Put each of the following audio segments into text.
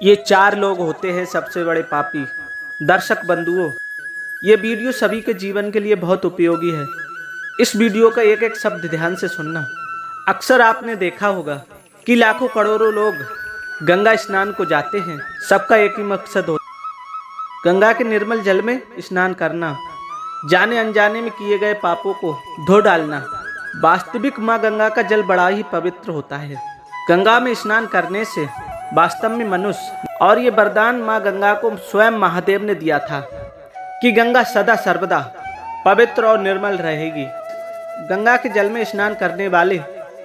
ये चार लोग होते हैं सबसे बड़े पापी। दर्शक बंधुओं, ये वीडियो सभी के जीवन के लिए बहुत उपयोगी है। इस वीडियो का एक एक शब्द ध्यान से सुनना। अक्सर आपने देखा होगा कि लाखों करोड़ों लोग गंगा स्नान को जाते हैं। सबका एक ही मकसद होता है, गंगा के निर्मल जल में स्नान करना, जाने अनजाने में किए गए पापों को धो डालना। वास्तविक माँ गंगा का जल बड़ा ही पवित्र होता है। गंगा में स्नान करने से वास्तव में मनुष्य, और ये वरदान माँ गंगा को स्वयं महादेव ने दिया था कि गंगा सदा सर्वदा पवित्र और निर्मल रहेगी। गंगा के जल में स्नान करने वाले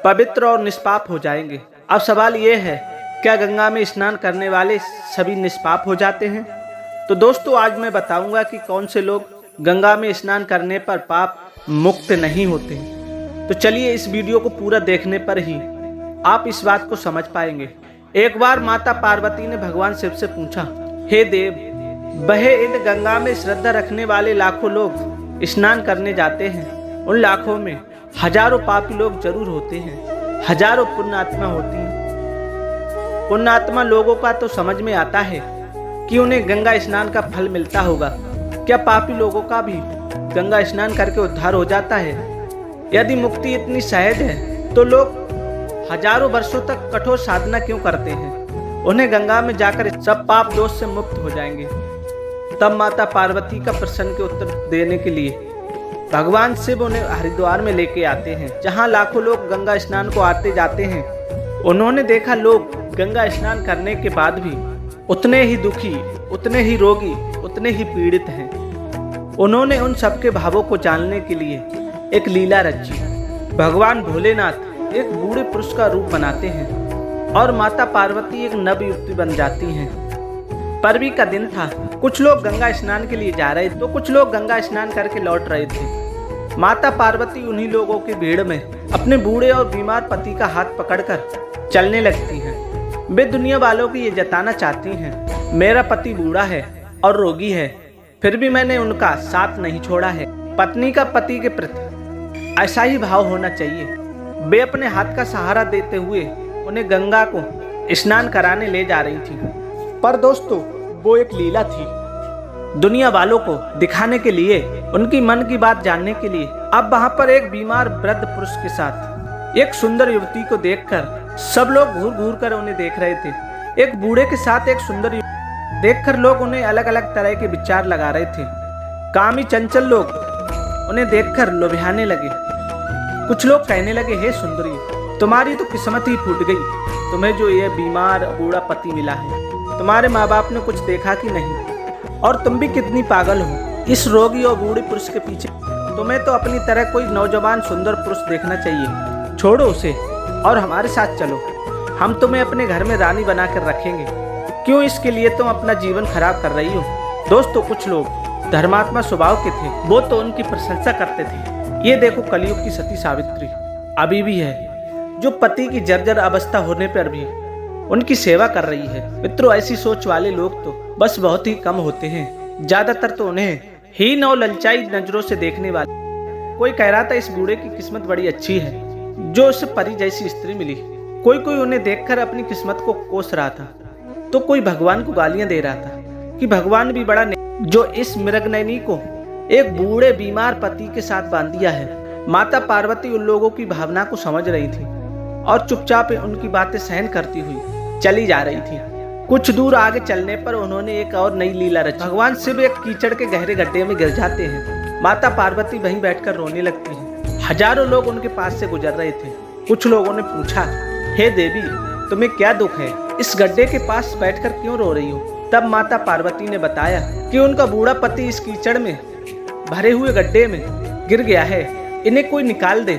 पवित्र और निष्पाप हो जाएंगे। अब सवाल ये है, क्या गंगा में स्नान करने वाले सभी निष्पाप हो जाते हैं? तो दोस्तों, आज मैं बताऊंगा कि कौन से लोग गंगा में स्नान करने पर पाप मुक्त नहीं होते। तो चलिए, इस वीडियो को पूरा देखने पर ही आप इस बात को समझ पाएंगे। एक बार माता पार्वती ने भगवान शिव से पूछा, हे देव, बहे इन गंगा में श्रद्धा रखने वाले लाखों लोग स्नान करने जाते हैं। उन लाखों में हजारों पापी लोग जरूर होते हैं, हजारों पुण्यात्मा होती हैं। पुण्यात्मा लोगों का तो समझ में आता है कि उन्हें गंगा स्नान का फल मिलता होगा। क्या पापी लोगों का भी गंगा स्नान करके उद्धार हो जाता है? यदि मुक्ति इतनी सहज है तो लोग हजारों वर्षों तक कठोर साधना क्यों करते हैं? उन्हें गंगा में जाकर सब पाप दोष से मुक्त हो जाएंगे। तब माता पार्वती का प्रश्न के उत्तर देने के लिए भगवान शिव उन्हें हरिद्वार में लेके आते हैं, जहां लाखों लोग गंगा स्नान को आते जाते हैं। उन्होंने देखा लोग गंगा स्नान करने के बाद भी उतने ही दुखी, उतने ही रोगी, उतने ही पीड़ित हैं। उन्होंने उन सबके भावों को जानने के लिए एक लीला रची। भगवान भोलेनाथ एक बूढ़े पुरुष का रूप बनाते हैं और माता पार्वती एक नव युवती बन जाती हैं। परवी का दिन था। कुछ लोग गंगा स्नान के लिए जा रहे तो कुछ लोग गंगा स्नान करके लौट रहे थे। माता पार्वती उन्हीं लोगों की भीड़ में अपने बूढ़े और बीमार पति का हाथ पकड़कर चलने लगती हैं। वे दुनिया वालों को ये जताना चाहती हैं, मेरा पति बूढ़ा है और रोगी है, फिर भी मैंने उनका साथ नहीं छोड़ा है। पत्नी का पति के प्रति ऐसा ही भाव होना चाहिए। वे अपने हाथ का सहारा देते हुए उन्हें गंगा को स्नान कराने ले जा रही थी। पर दोस्तों, वो एक लीला थी, दुनिया वालों को दिखाने के लिए, उनकी मन की बात जानने के लिए। अब वहां पर एक बीमार वृद्ध पुरुष के साथ एक सुंदर युवती को देखकर सब लोग घूर घूर कर उन्हें देख रहे थे। एक बूढ़े के साथ एक सुंदर युवती देखकर लोग उन्हें अलग अलग तरह के विचार लगा रहे थे। कामी चंचल लोग उन्हें देखकर लुभाने लगे। कुछ लोग कहने लगे, हे सुंदरी, तुम्हारी तो किस्मत ही फूट गई, तुम्हें जो ये बीमार बूढ़ा पति मिला है। तुम्हारे माँ बाप ने कुछ देखा कि नहीं, और तुम भी कितनी पागल हो इस रोगी और बूढ़े पुरुष के पीछे। तुम्हें तो अपनी तरह कोई नौजवान सुंदर पुरुष देखना चाहिए। छोड़ो उसे और हमारे साथ चलो, हम तुम्हें अपने घर में रानी बना कर रखेंगे। क्यों इसके लिए तुम अपना जीवन खराब कर रही हो? दोस्तों, कुछ लोग धर्मात्मा स्वभाव के थे, वो तो उनकी प्रशंसा करते थे। ये देखो, कलयुग की सती सावित्री अभी भी है, जो पति की जर्जर अवस्था होने पर भी उनकी सेवा कर रही है। मित्रों, ऐसी सोच वाले लोग तो बस बहुत ही कम होते हैं। ज्यादातर तो उन्हें हीन और ललचाई नजरों से देखने वाले। कोई कह रहा था इस बूढ़े की किस्मत बड़ी अच्छी है, जो उसे परी जैसी स्त्री मिली। कोई कोई उन्हें देखकर अपनी किस्मत को कोस रहा था, तो कोई भगवान को गालियां दे रहा था कि भगवान भी बड़ा जो इस मृगनयनी को एक बूढ़े बीमार पति के साथ बांध दिया है। माता पार्वती उन लोगों की भावना को समझ रही थी और चुपचाप उनकी बातें सहन करती हुई चली जा रही थी। कुछ दूर आगे चलने पर उन्होंने एक और नई लीला रची। भगवान शिव एक कीचड़ के गहरे गड्ढे में गिर जाते हैं। माता पार्वती वहीं बैठकर रोने लगती हैं। हजारों लोग उनके पास से गुजर रहे थे। कुछ लोगों ने पूछा, हे देवी, तुम्हें क्या दुख है? इस गड्ढे के पास बैठकर क्यों रो रही हो? तब माता पार्वती ने बताया कि उनका बूढ़ा पति इस कीचड़ में भरे हुए गड्ढे में गिर गया है, इन्हें कोई निकाल दे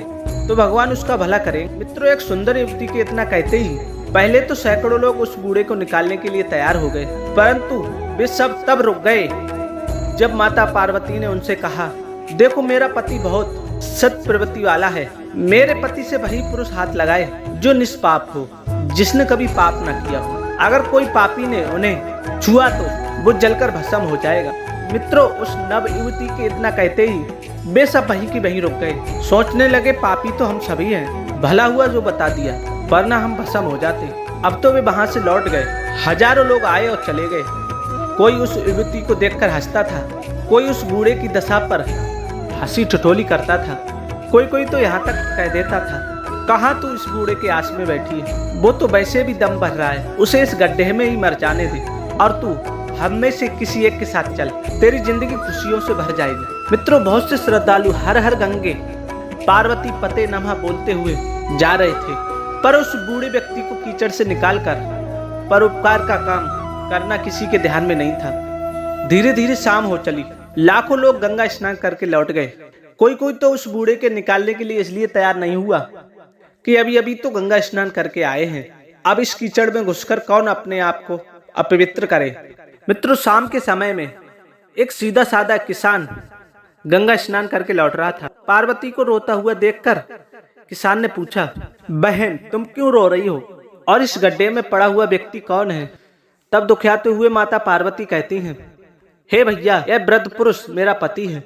तो भगवान उसका भला करे। मित्रों, एक सुंदर युवती के इतना कहते ही पहले तो सैकड़ों लोग उस बूढ़े को निकालने के लिए तैयार हो गए, परंतु वे सब तब रुक गए जब माता पार्वती ने उनसे कहा, देखो, मेरा पति बहुत सत प्रवृत्ति वाला है। मेरे पति से वही पुरुष हाथ लगाए जो निष्पाप हो, जिसने कभी पाप न किया हो। अगर कोई पापी ने उन्हें छुआ तो वो जलकर भस्म हो जाएगा। मित्रों, उस नव युवती के इतना कहते ही वे सब वहीं की वहीं रुक गए। सोचने लगे, पापी तो हम सभी हैं, भला हुआ जो बता दिया, वरना हम भस्म हो जाते। अब तो वे वहां से लौट गए। हजारों लोग आए और चले गए। कोई उस युवती को देखकर हंसता था, कोई उस बूढ़े की दशा पर हंसी ठिठोली करता था, कोई तो यहाँ तक कह देता था, कहाँ तू इस बूढ़े के आस में बैठी है, वो तो वैसे भी दम भर रहा है, उसे इस गड्ढे में ही मर जाने दे और तू हम में से किसी एक के साथ चल, तेरी जिंदगी खुशियों से भर जाएगी। मित्रों, बहुत से श्रद्धालु हर हर गंगे पार्वती पते नमः बोलते हुए जा रहे थे, पर उस बूढ़े व्यक्ति को कीचड़ से निकाल कर परोपकार का काम करना किसी के ध्यान में नहीं था। धीरे धीरे शाम हो चली, लाखों लोग गंगा स्नान करके लौट गए। कोई तो उस बूढ़े के निकालने के लिए इसलिए तैयार नहीं हुआ कि अभी अभी तो गंगा स्नान करके आए हैं, अब इस कीचड़ में घुसकर कौन अपने आप को अपवित्र करे। मित्रों, शाम के समय में एक सीधा साधा किसान गंगा स्नान करके लौट रहा था। पार्वती को रोता हुआ देखकर किसान ने पूछा, बहन तुम क्यों रो रही हो और इस गड्ढे में पड़ा हुआ व्यक्ति कौन है? तब दुखियाते हुए माता पार्वती कहती हैं, हे भैया, यह वृद्ध पुरुष मेरा पति है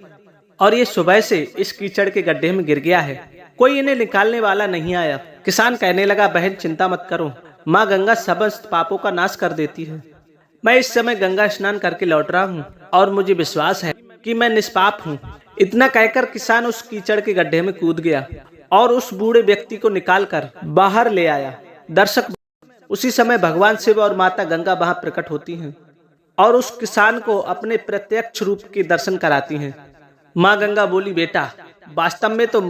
और ये सुबह से इस कीचड़ के गड्ढे में गिर गया है, कोई इन्हें निकालने वाला नहीं आया। किसान कहने लगा, बहन चिंता मत करो, माँ गंगा समस्त पापों का नाश कर देती है। मैं इस समय गंगा स्नान करके लौट रहा हूँ और मुझे विश्वास है कि मैं निष्पाप हूँ। इतना कहकर किसान उस कीचड़ के गड्ढे में कूद गया और उस बूढ़े व्यक्ति को निकाल कर बाहर ले आया। दर्शक, उसी समय भगवान शिव और माता गंगा वहां प्रकट होती हैं और उस किसान को अपने प्रत्यक्ष रूप के दर्शन कराती हैं। माँ गंगा बोली, बेटा वास्तव में तो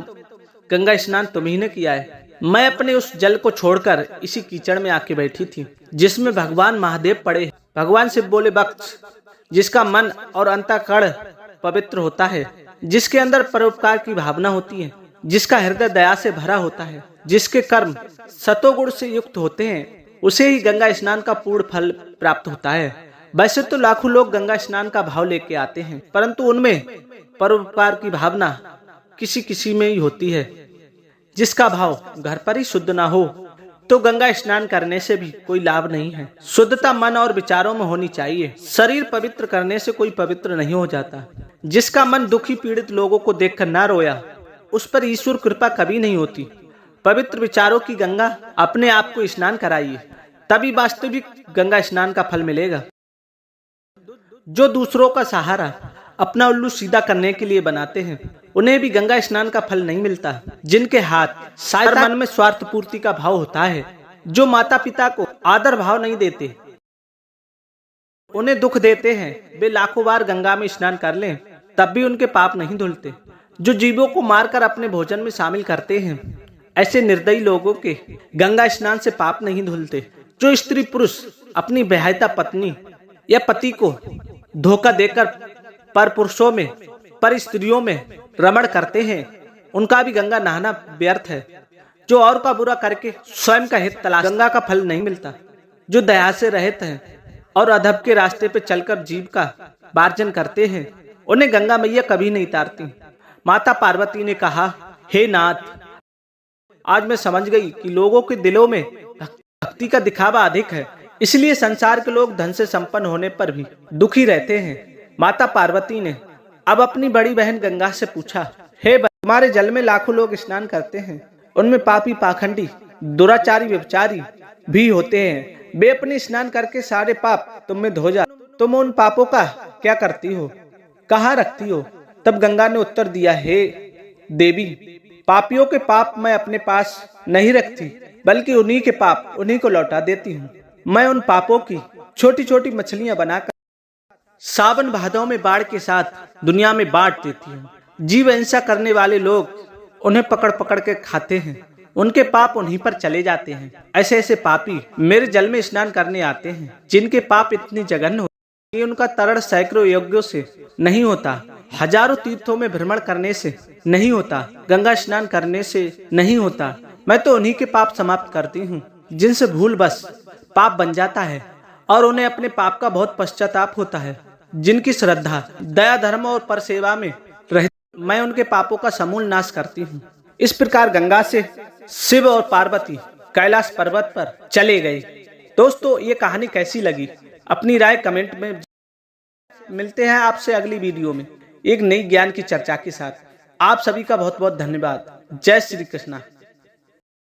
गंगा स्नान तुम्ही ने किया है, मैं अपने उस जल को छोड़कर इसी कीचड़ में आके बैठी थी जिसमें भगवान महादेव पड़े। भगवान शिव बोले, बख्श, जिसका मन और अंतःकरण पवित्र होता है, जिसके अंदर परोपकार की भावना होती है, जिसका हृदय दया से भरा होता है, जिसके कर्म सतोगुण से युक्त होते हैं, उसे ही गंगा स्नान का पूर्ण फल प्राप्त होता है। वैसे तो लाखों लोग गंगा स्नान का भाव लेके आते हैं, परंतु उनमें परोपकार की भावना किसी किसी में ही होती है। जिसका भाव घर पर ही शुद्ध ना हो तो गंगा स्नान करने से भी कोई लाभ नहीं है। शुद्धता मन और विचारों में होनी चाहिए। शरीर पवित्र करने से कोई पवित्र नहीं हो जाता। जिसका मन दुखी पीड़ित लोगों को देखकर ना रोया, उस पर ईश्वर कृपा कभी नहीं होती। पवित्र विचारों की गंगा अपने आप को स्नान कराइए, तभी वास्तविक गंगा स्नान का फल मिलेगा। जो दूसरों का सहारा अपना उल्लू सीधा करने के लिए बनाते हैं, उन्हें भी गंगा स्नान का फल नहीं मिलता। जिनके हाथ शायद मन में स्वार्थ पूर्ति का भाव होता है, जो माता पिता को आदर भाव नहीं देते, उन्हें दुख देते हैं, वे लाखों बार गंगा में स्नान कर लें तब भी उनके पाप नहीं धुलते। जो जीवों को मारकर अपने भोजन में शामिल करते हैं, ऐसे निर्दयी लोगों के गंगा स्नान से पाप नहीं धुलते। जो स्त्री पुरुष अपनी बेहयाता पत्नी या पति को धोखा देकर पर पुरुषों में पर स्त्रियों में रमण करते हैं, उनका भी गंगा नहाना व्यर्थ है। जो और का बुरा करके स्वयं का हित तलाश, गंगा का फल नहीं मिलता। जो दया से रहित हैं और अधर्म के रास्ते पे चलकर जीव का वार्जन करते हैं, उन्हें गंगा मैया कभी नहीं तारती। माता पार्वती ने कहा, हे नाथ, आज मैं समझ गई कि लोगों के दिलों में भक्ति का दिखावा अधिक है, इसलिए संसार के लोग धन से संपन्न होने पर भी दुखी रहते हैं। माता पार्वती ने अब अपनी बड़ी बहन गंगा से पूछा, हे बहन, तुम्हारे जल में लाखों लोग स्नान करते हैं, उनमें पापी पाखंडी दुराचारी व्यभिचारी भी होते हैं। वे अपने स्नान करके सारे पाप तुम में धो जा, तुम उन पापों का क्या करती हो, कहाँ रखती हो? तब गंगा ने उत्तर दिया, हे देवी, पापियों के पाप मैं अपने पास नहीं रखती, बल्कि उन्हीं के पाप उन्हीं को लौटा देती हूँ। मैं उन पापों की छोटी छोटी मछलियां बनाकर सावन भादों में बाढ़ के साथ दुनिया में बांट देती हूँ। जीव हिंसा करने वाले लोग उन्हें पकड़ पकड़ के खाते हैं, उनके पाप उन्हीं पर चले जाते हैं। ऐसे ऐसे पापी मेरे जल में स्नान करने आते हैं, जिनके पाप इतनी जघन्य होते हैं कि उनका तरण सैकड़ों यज्ञों से नहीं होता, हजारों तीर्थों में भ्रमण करने से नहीं होता, गंगा स्नान करने से नहीं होता। मैं तो उन्हीं के पाप समाप्त करती हूँ जिनसे भूल बस पाप बन जाता है और उन्हें अपने पाप का बहुत पश्चाताप होता है। जिनकी श्रद्धा दया धर्म और पर सेवा में रहती, मैं उनके पापों का समूल नाश करती हूँ। इस प्रकार गंगा से शिव और पार्वती कैलाश पर्वत पर चले गए। दोस्तों, ये कहानी कैसी लगी अपनी राय कमेंट में। मिलते हैं आपसे अगली वीडियो में एक नई ज्ञान की चर्चा के साथ। आप सभी का बहुत बहुत धन्यवाद। जय श्री कृष्णा।